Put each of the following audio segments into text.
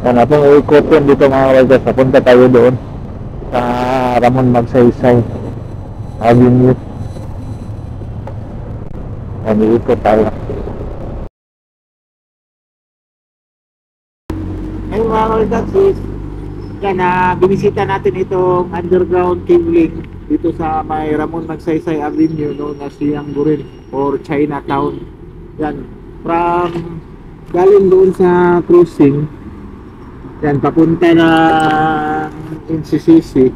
Sana pong uikot yun dito mga kabarkas. Papunta tayo doon sa Ramon Magsaysay Avenue. Uikot tayo. Ngayon mga kabarkas, yan, binisita natin itong underground cabling dito sa may Ramon Magsaysay Avenue, known as Yanggurin or Chinatown. Yan, from galing doon sa cruising, yan, papunta na NCCC.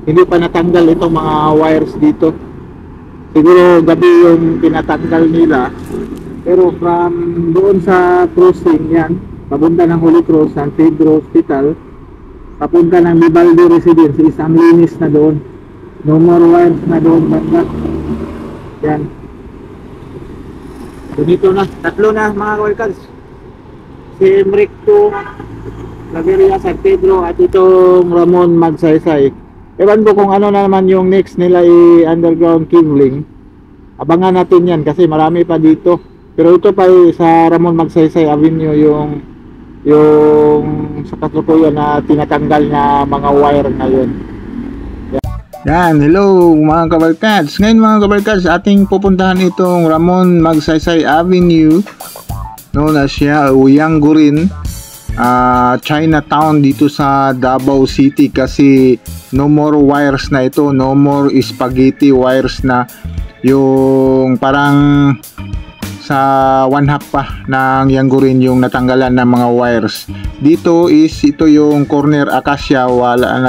Hindi pa natanggal itong mga wires dito. Siguro gabi yung pinatanggal nila. Pero from doon sa cruising, yan, papunta ng Holy Cross, San Pedro Hospital, papunta ng Vivaldi Residence, isang linis na doon. No more wires na doon banda. Yan. Dito na, tatlo na mga kabarkas. Si Emricto, Laveria, San Pedro at itong Ramon Magsaysay. Ewan ko kung ano na naman yung next nila underground cabling. Abangan natin yan kasi marami pa dito. Pero ito pa sa Ramon Magsaysay Avenue yung sa kasalukuyan na tinatanggal na mga wire ngayon. Yan, hello mga kabarkads. Ngayon mga kabarkads, ating pupuntahan itong Ramon Magsaysay Avenue, known as Yanggurin, Chinatown dito sa Davao City, kasi no more wires na ito, no more spaghetti wires na, yung parang sa 1/2 pa ng Yanggurin yung natanggalan ng mga wires. Dito ito yung corner Acacia, wala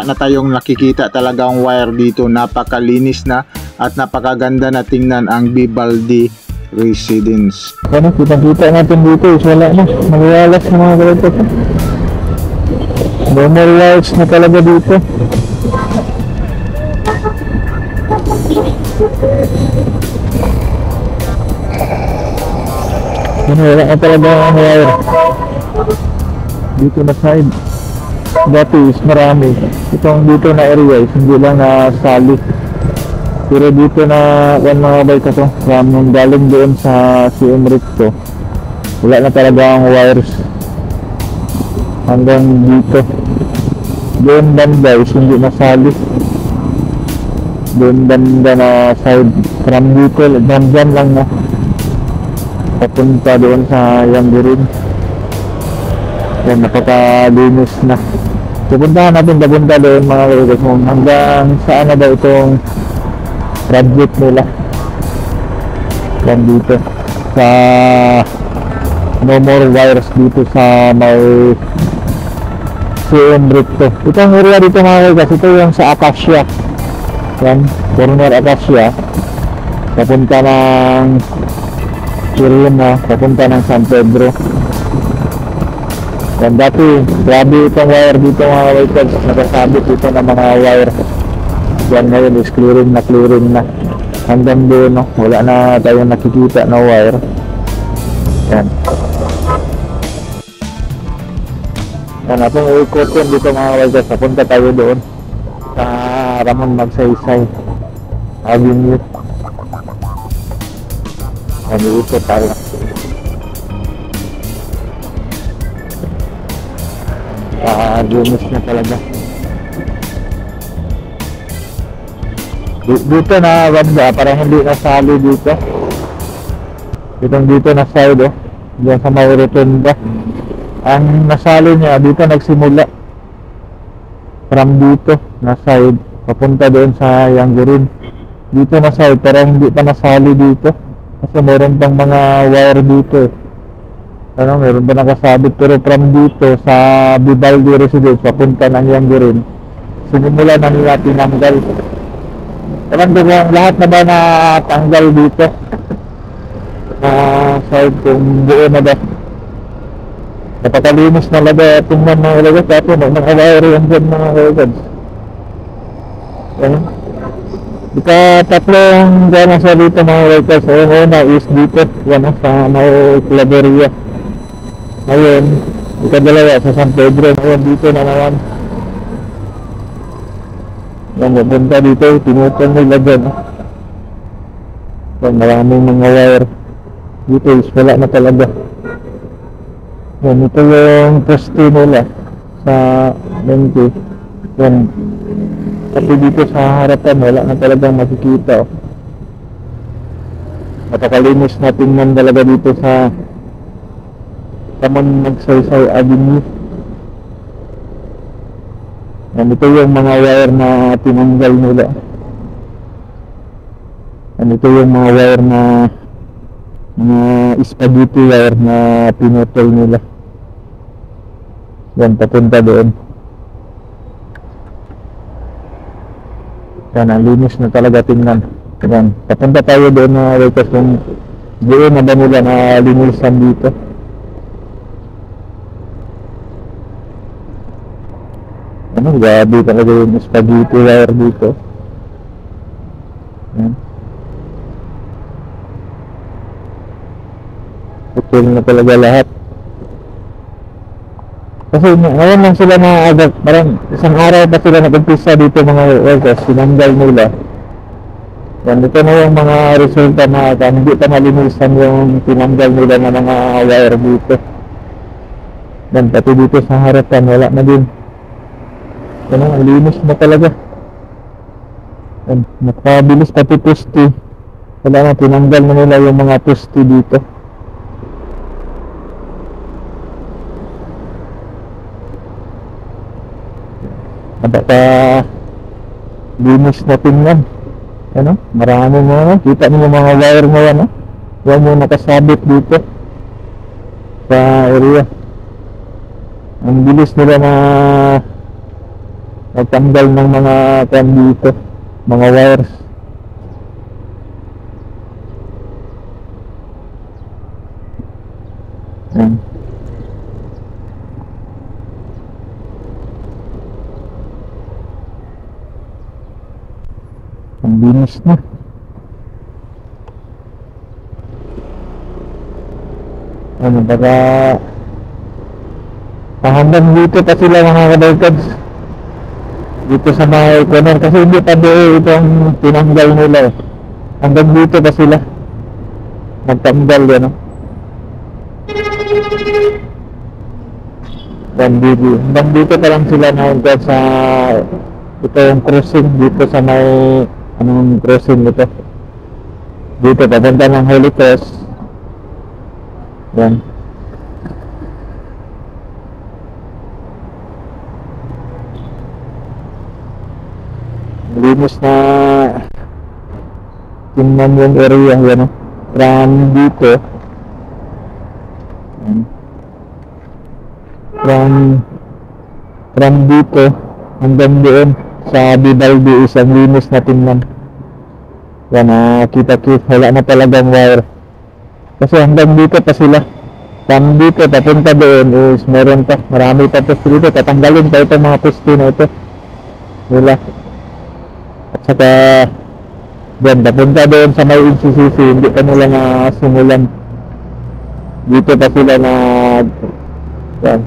na tayong nakikita talagang wire dito. Napakalinis na at napakaganda na tingnan ang Vivaldi Residence. Ano, kita natin dito is wala na, magwalas na mga kabarkas. No more wires na talaga dito. Wala na talaga ang wire dito na side. Dati is marami. Itong dito na area is hindi lang nasali. Pero dito na mga kabarkas, from galing doon sa CM Recto, wala na talaga ang wires hanggang dito. Doon banda is hindi nasali. Doon banda na side. From dito, dyan lang na papunta doon sa Yanggurin. Yan, napakalinis na. Pupuntahan natin papunta doon mga kabarkas, hanggang saan na ba itong project nila. Yan dito sa no more wires dito sa may CM Recto. Itong area dito mga kabarkas, ito yung sa Acacia. Yan, corner Acacia, papunta ng Kirina, papunta ng San Pedro. Yan, dati grabe itong wire dito mga kabarkas, nakasabit dito ng mga wire. Yan, ngayon is clearing na hanggang doon, no? Wala na tayong nakikita na wire. Yan. Yan, atong uikot yun dito mga kabarkas. Papunta tayo doon sa Ramon Magsaysay Avenue. Yan, uikot tayo. Dumis na talaga. Dito na banda, parang hindi nasali dito. Dito na side, diyan sa may rotunda. Ang nasali niya, dito nagsimula. From dito na side, papunta doon sa Yanggurin. Dito na side, parang hindi pa nasali dito. Kasi meron pang mga wire dito. Meron pa nakasabit, pero from dito sa Vivaldi Residence, papunta ng Yanggurin, sinimula na nila tinanggal. Ewan ko kung lahat na ba natanggal dito side, kung buo na ba. Napakalinis na laga. Tingnan mga kabarkas, tapos nakawire yan dyan mga kabarkas. Tatlong gana sa dito mga kabarkas. Yung una is dito, yan sa may Claveria. Ngayon, ikadalawa sa San Pedro. Ngayon dito na naman. Yan, punta dito, tinutong nila dyan. Yan, maraming mga wire dito is wala na talaga. Yan, ito yung poste nila sa lengke. Yan. Kasi dito sa harapan, wala na talagang makikita. Oh. Napakalinis na tingnan talaga dito sa Ramon Magsaysay Avenue. Yan, ito yung mga wire na tinanggal nila. Yan, ito yung mga wire na mga spaghetti wire na pinutol nila. Yan, papunta doon. Yan, ang linis na talaga tingnan. Yan, papunta tayo doon na request kung doon na ba nila na linisan dito. Ano, grabe talaga yung spaghetti wire dito. Yan. Putol na talaga lahat. Kasi ngayon lang sila na agad, parang isang araw pa sila nag-umpisa dito mga workers, sinanggal nila. Yan, ito na yung mga resulta na hindi pa nalinisan yung tinanggal nila na mga wire dito. Yan, pati dito sa harapan, wala na din. Yan, ang linis na talaga. Yan, nakabilis pati poste. Wala na, tinanggal na nila yung mga poste dito. Napaka linis na tingnan. Ano? Marami mo, ano? Kita niyo mga wire mo yan, no? Yan yung nakasabit dito sa area. Ang bilis nila na nagtanggal ng mga kan dito, mga wires. Yan. Ang linis na. Ano, baka hanggang dito pa sila mga kabarkads. Dito sa mga corner kasi hindi pa doon itong tinanggal nila eh. Hanggang dito pa sila nagtanggal yan, no? Hanggang dito pa lang sila nagtanggal sa ito yung crossing dito sa may anong crossing ito dito papunta ng Holy Cross. Yan, linis na tingnan yung area yan, no? From dito yan. From dito hanggang doon sa Bibaldi isang linis na tingnan. Yan, kita-kita, wala na talagang wire. Kasi hanggang dito pa sila. From dito, papunta doon is meron pa, marami pa poste dito. Tatanggalin pa ito mga poste na ito nila. At saka, yan, papunta doon sa may NCCC, hindi pa nila na simulan. Dito pa sila na, yan.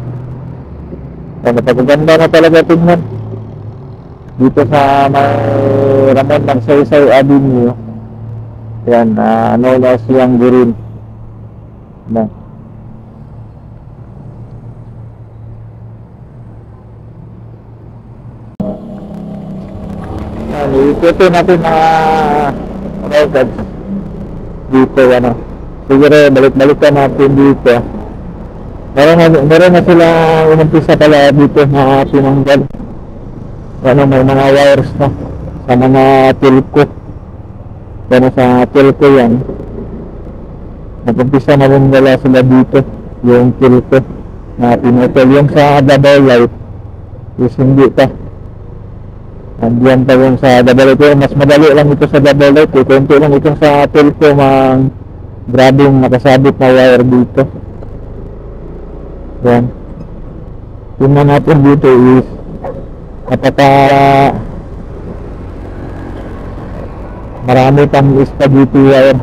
Napaganda na talaga tingnan. Dito sa may Ramon Magsaysay Avenue. Yan, known as Yang Gurin. Yan. Yan, ikuti natin mga records dito, ano. Siguro balik-balikan natin dito. Meron na sila umpisa pala dito na tinanggal. Ano, may mga wires na sa mga telco. Ano, sa telco yan. Nag-umpisa na rin nila sila dito yung telco na pinutol. Yung sa double light is hindi pa. Andiyan pa yung sa double light. Mas madali lang ito sa double light. Kunti lang itong sa telco, mang grabing nakasabit na wire dito. Yan. Tingnan natin dito is napaka marami pang spaghetti wire.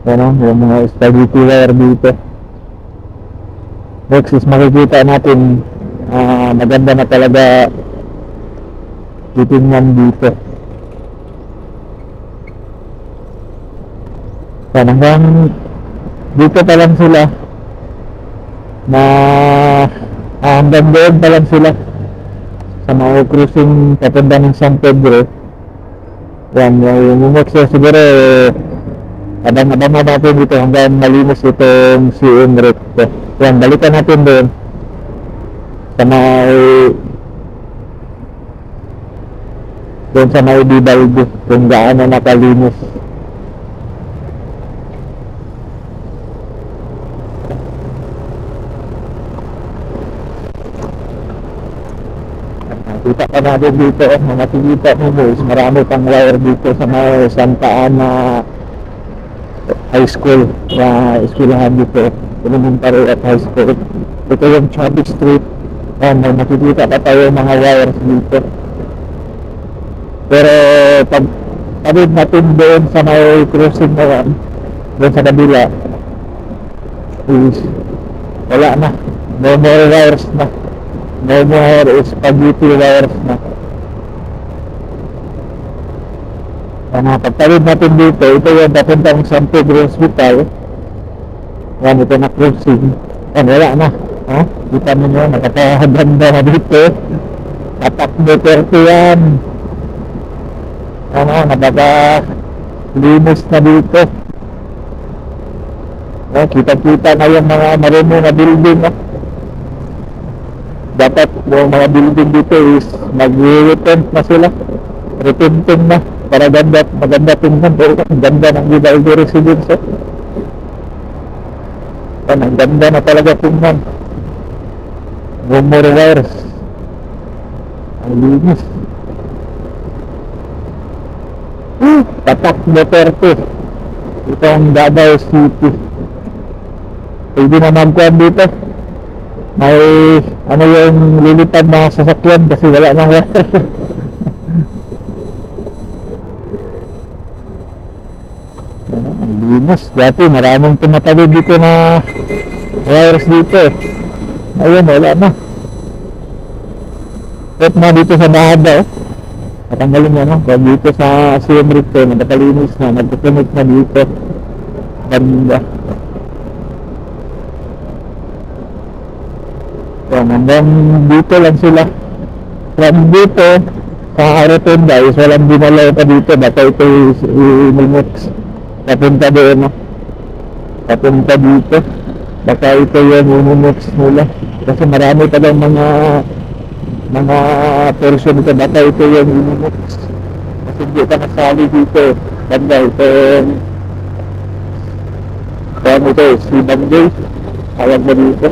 Ano, yung mga spaghetti wire dito. Next is makikita natin maganda na talaga titingnan dito. Hanggang dito pa lang sila na hanggang doon pa lang sila sa mga cruising papunta ng San Pedro. Yan, yung next siguro abang-abang natin dito hanggang malinis itong CM Recto. Yan, balikan natin doon sa may Bibaldo kung gaano nakalinis. Kita pa natin dito, mga tikita mo boys, marami pang wire dito sa may Santa Ana High School na eskwelahan dito, Elementary at High School. Ito yung Chubby Street. May makikita pa tayo mga wires dito. Pero pag tabid natin doon sa may cruising na yan, doon sa kabila, is wala na, no more wires na, no more spaghetti wires na. Pagtawid natin dito, ito yung papuntang San Pedro Hospital. Yan, ito na cruising. Yan, wala na. Ha? Kita mo nyo, nakapaganda na dito. Tatak Duterte yan. Ano, napaka-linis na dito. Yan, kita-kita na yung mga marumi na building. Dapat yung mga building dito is mag-retent na sila. Repenting na. Para maganda tingnan, pero ang ganda ng Bibaldo Residence. Ang ganda na talaga tingnan. No more wires. Ang linis. Tatak Duterte. Ito ang Davao City. Pwede na magkuhan dito. May ano yung lilipad na sasakyan kasi wala nang wire. Linis, dati maraming tumatabi dito na wires dito. Ayun, wala na. At na dito sa Bahada, natanggalin niya, no? Kaya dito sa CM Recto, nakalinis na, nagkukunik na dito. Ganda. Yan, hanggang dito lang sila. From dito, sa Rotonda, is walang dinalaw pa dito. Baka ito i-mix. Papunta doon, no? Papunta dito. Baka ito yung mix nila. Kasi marami pa daw mga person ito. Baka ito yung mix. Kasi hindi ka nasali dito. Banda ito ito, si Banday. Tawag na dito.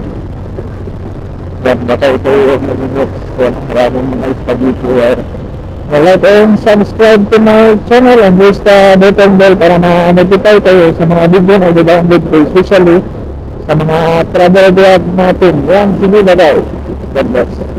Baka ito yung mix. Maraming mga spaghetti wire. Like and subscribe to my channel and press the button bell para ma-notify kayo sa mga video na i-download ko, especially sa mga travel vlog natin. Yan, sige na guys. God bless.